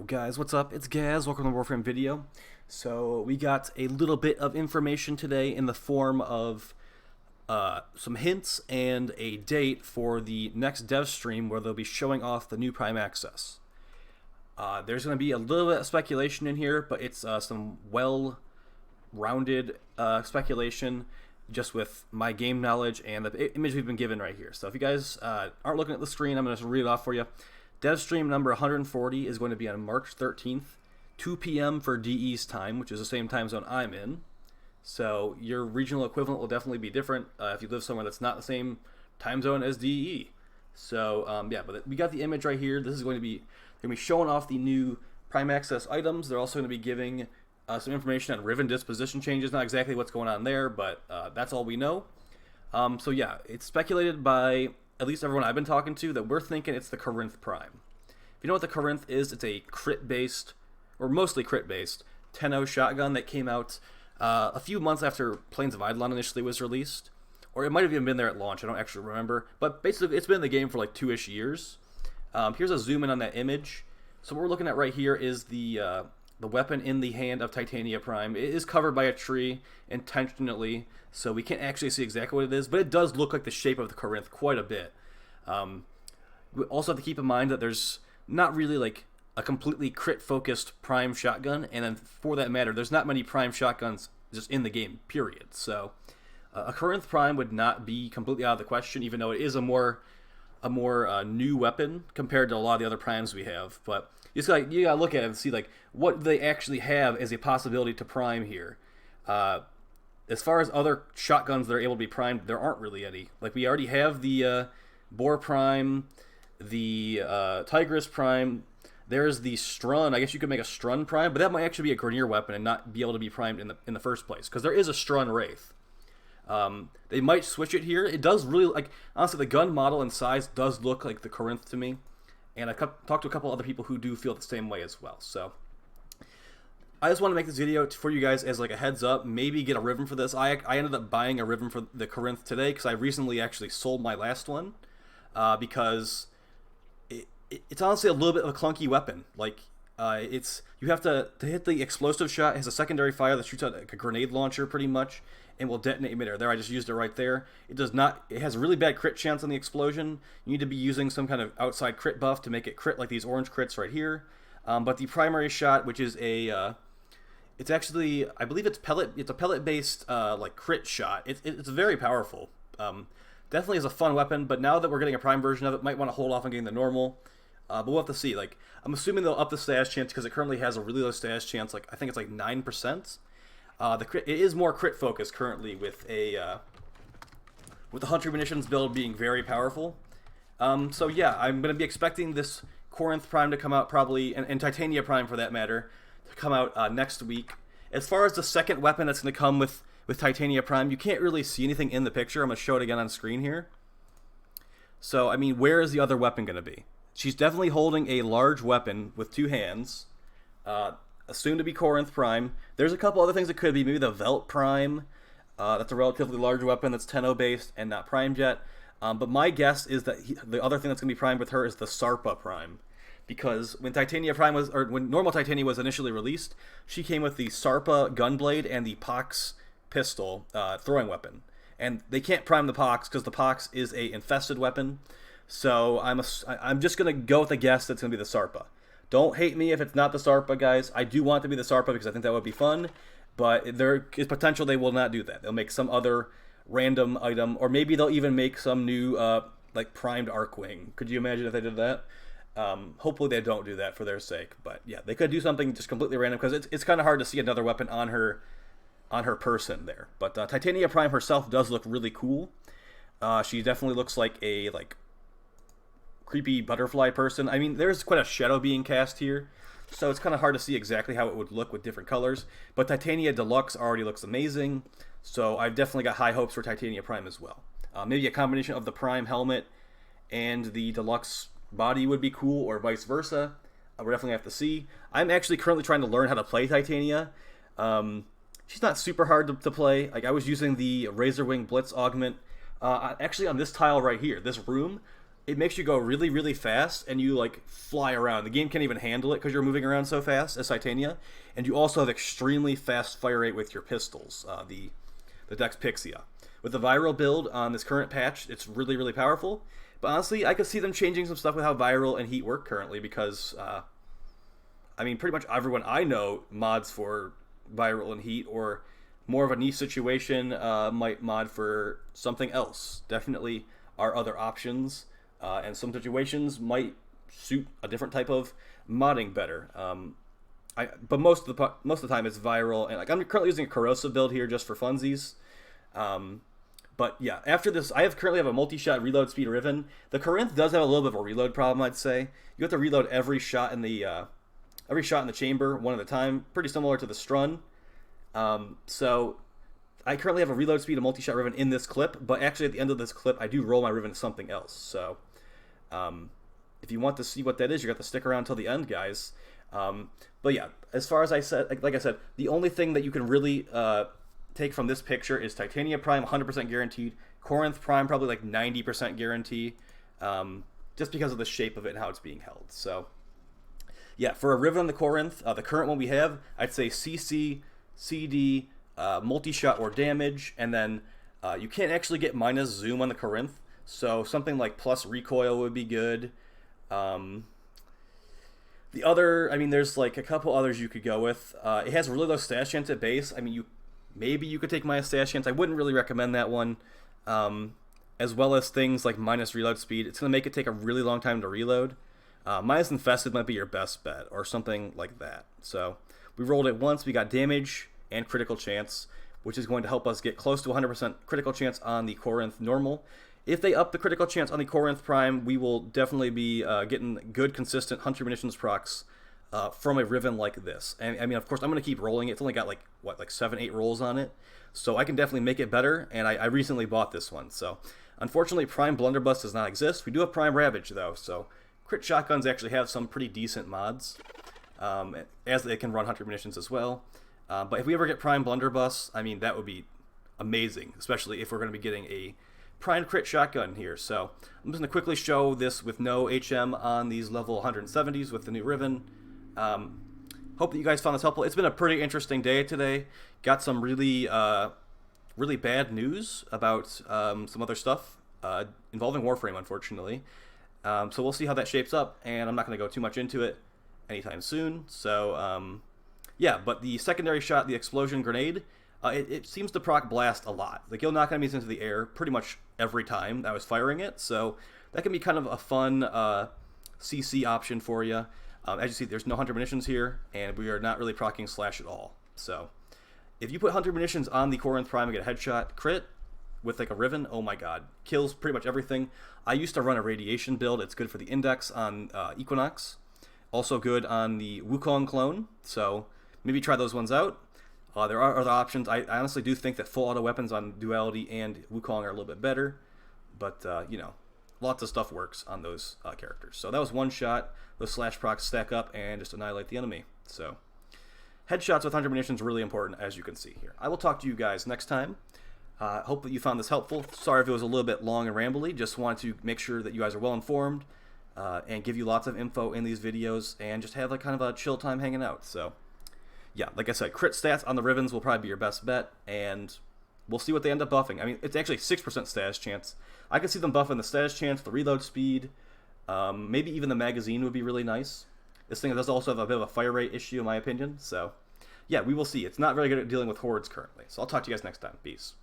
Guys, what's up? It's Gaz. Welcome to the Warframe video. So we got a little bit of information today in the form of some hints and a date for the next dev stream where they'll be showing off the new Prime Access. There's going to be a little bit of speculation in here, but it's some well-rounded speculation just with my game knowledge and the image we've been given right here. So if you guys aren't looking at the screen, I'm going to read it off for you. Dev stream number 140 is going to be on March 13th, 2 p.m. for DE's time, which is the same time zone I'm in. So your regional equivalent will definitely be different if you live somewhere that's not the same time zone as DE. So yeah, but we got the image right here. This is going to be showing off the new Prime Access items. They're also going to be giving some information on Riven disposition changes. Not exactly what's going on there, but that's all we know. So yeah, it's speculated by at least everyone I've been talking to that we're thinking it's the Corinth Prime. If you know what the Corinth is, it's a crit-based, or mostly crit-based, 10-0 shotgun that came out a few months after Plains of Eidolon initially was released. Or it might have even been there at launch, I don't actually remember. But basically, it's been in the game for like 2-ish years. Here's a zoom in on that image. So what we're looking at right here is the weapon in the hand of Titania Prime. It is covered by a tree intentionally, so we can't actually see exactly what it is, but it does look like the shape of the Corinth quite a bit. We also have to keep in mind that there's not really like a completely crit-focused Prime shotgun, and then for that matter, there's not many Prime shotguns just in the game, period. So a Corinth Prime would not be completely out of the question, even though it is a more new weapon compared to a lot of the other Primes we have. But you gotta look at it and see like what they actually have as a possibility to prime here. As far as other shotguns that are able to be primed, there aren't really any. Like we already have the Boar Prime, the Tigress Prime. There's the Strun. I guess you could make a Strun Prime, but that might actually be a Grineer weapon and not be able to be primed in the first place, because there is a Strun Wraith. They might switch it here. It does really, like, honestly, the gun model and size does look like the Corinth to me, and I've talked to a couple other people who do feel the same way as well. So I just want to make this video for you guys as like a heads up, maybe get a Riven for this. I ended up buying a Riven for the Corinth today because I recently actually sold my last one, because it's honestly a little bit of a clunky weapon. Like you have to hit the explosive shot. It has a secondary fire that shoots out like a grenade launcher pretty much, and will detonate midair. There, I just used it right there. It does not. It has a really bad crit chance on the explosion. You need to be using some kind of outside crit buff to make it crit, like these orange crits right here. But the primary shot, which is it's actually, I believe it's pellet. It's a pellet-based like crit shot. It's very powerful. Definitely is a fun weapon. But now that we're getting a prime version of it, might want to hold off on getting the normal. But we'll have to see. Like, I'm assuming they'll up the stash chance because it currently has a really low stash chance. Like, I think it's like 9%. The crit, it is more crit focused currently with the Hunter Munitions build being very powerful. So yeah, I'm going to be expecting this Corinth Prime to come out probably, and Titania Prime for that matter, to come out next week. As far as the second weapon that's going to come with Titania Prime, you can't really see anything in the picture. I'm going to show it again on screen here. So, I mean, where is the other weapon going to be? She's definitely holding a large weapon with two hands. Assumed to be Corinth Prime. There's a couple other things it could be. Maybe the Velt Prime. That's a relatively large weapon that's 10-0 based and not primed yet. But my guess is that the other thing that's going to be primed with her is the Sarpa Prime. Because when Titania Prime was, or when normal Titania was initially released, she came with the Sarpa Gunblade and the Pox pistol throwing weapon. And they can't prime the Pox because the Pox is a infested weapon. So I'm just going to go with a guess that's going to be the Sarpa. Don't hate me if it's not the Sarpa, guys. I do want it to be the Sarpa because I think that would be fun. But there is potential they will not do that. They'll make some other random item. Or maybe they'll even make some new, like, primed Arcwing. Could you imagine if they did that? Hopefully they don't do that for their sake. But yeah, they could do something just completely random because it's kind of hard to see another weapon on her person there. But Titania Prime herself does look really cool. She definitely looks like a, like, creepy butterfly person. I mean, there's quite a shadow being cast here, so it's kind of hard to see exactly how it would look with different colors. But Titania Deluxe already looks amazing, so I've definitely got high hopes for Titania Prime as well. Maybe a combination of the Prime helmet and the Deluxe body would be cool, or vice versa. We're definitely have to see. I'm actually currently trying to learn how to play Titania. She's not super hard to play. Like, I was using the Razorwing Blitz augment. Actually, on this tile right here, this room, it makes you go really, really fast, and you like fly around. The game can't even handle it because you're moving around so fast as Titania, and you also have extremely fast fire rate with your pistols. The Dex Pixia. With the viral build on this current patch, it's really, really powerful. But honestly, I could see them changing some stuff with how viral and heat work currently because, I mean, pretty much everyone I know mods for viral and heat, or more of a niche situation might mod for something else. Definitely are other options, and some situations might suit a different type of modding better. But most of the time it's viral, and like I'm currently using a corrosive build here just for funsies. But yeah, after this, currently have a multi-shot reload speed Riven. The Corinth does have a little bit of a reload problem, I'd say. You have to reload every shot in the chamber one at a time, pretty similar to the Strun. So I currently have a reload speed of multi-shot Riven in this clip, but actually at the end of this clip, I do roll my Riven to something else. So if you want to see what that is, you got to stick around till the end, guys. But yeah, as far as I said, like I said, the only thing that you can really take from this picture is Titania Prime 100% guaranteed, Corinth Prime probably like 90% guarantee, just because of the shape of it and how it's being held. So yeah, for a Riven on the Corinth, the current one we have, I'd say CC, CD, multi-shot or damage, and then you can't actually get minus zoom on the Corinth, so something like plus recoil would be good. The other, I mean, there's like a couple others you could go with. It has really low stash chance at base. I mean, maybe you could take minus stash chance. I wouldn't really recommend that one. As well as things like minus reload speed. It's going to make it take a really long time to reload. Minus infested might be your best bet, or something like that. So we rolled it once. We got damage and critical chance, which is going to help us get close to 100% critical chance on the Corinth normal. If they up the critical chance on the Corinth Prime, we will definitely be getting good, consistent Hunter Munitions procs from a Riven like this. And I mean, of course, I'm going to keep rolling it. It's only got like 7-8 rolls on it, so I can definitely make it better. And I recently bought this one, so unfortunately, Prime Blunderbuss does not exist. We do have Prime Ravage though, so crit shotguns actually have some pretty decent mods, as they can run Hunter Munitions as well. But if we ever get Prime Blunderbuss, I mean, that would be amazing, especially if we're going to be getting a Prime crit shotgun here. So I'm just going to quickly show this with no HM on these level 170s with the new Riven. Hope that you guys found this helpful. It's been a pretty interesting day today. Got some really bad news about some other stuff involving Warframe, unfortunately. So we'll see how that shapes up, and I'm not going to go too much into it anytime soon. So yeah, but the secondary shot, the explosion grenade, it seems to proc blast a lot. Like, you'll knock enemies into the air pretty much every time that I was firing it, so that can be kind of a fun CC option for you. As you see, there's no Hunter Munitions here, and we are not really proccing slash at all. So if you put Hunter Munitions on the Corinth Prime and get a headshot crit with like a Riven, oh my god, kills pretty much everything. I used to run a radiation build. It's good for the Index on Equinox, also good on the Wukong clone, so maybe try those ones out. There are other options. I honestly do think that full auto weapons on Duality and Wukong are a little bit better, but you know, lots of stuff works on those characters. So that was one shot. Those slash procs stack up and just annihilate the enemy. So headshots with Hunter Munitions are really important, as you can see here. I will talk to you guys next time. Hope that you found this helpful. Sorry if it was a little bit long and rambly. Just wanted to make sure that you guys are well informed and give you lots of info in these videos and just have like kind of a chill time hanging out. So yeah, like I said, crit stats on the Rivens will probably be your best bet, and we'll see what they end up buffing. I mean, it's actually 6% status chance. I can see them buffing the status chance, the reload speed, maybe even the magazine would be really nice. This thing does also have a bit of a fire rate issue, in my opinion. So yeah, we will see. It's not very good at dealing with hordes currently. So I'll talk to you guys next time. Peace.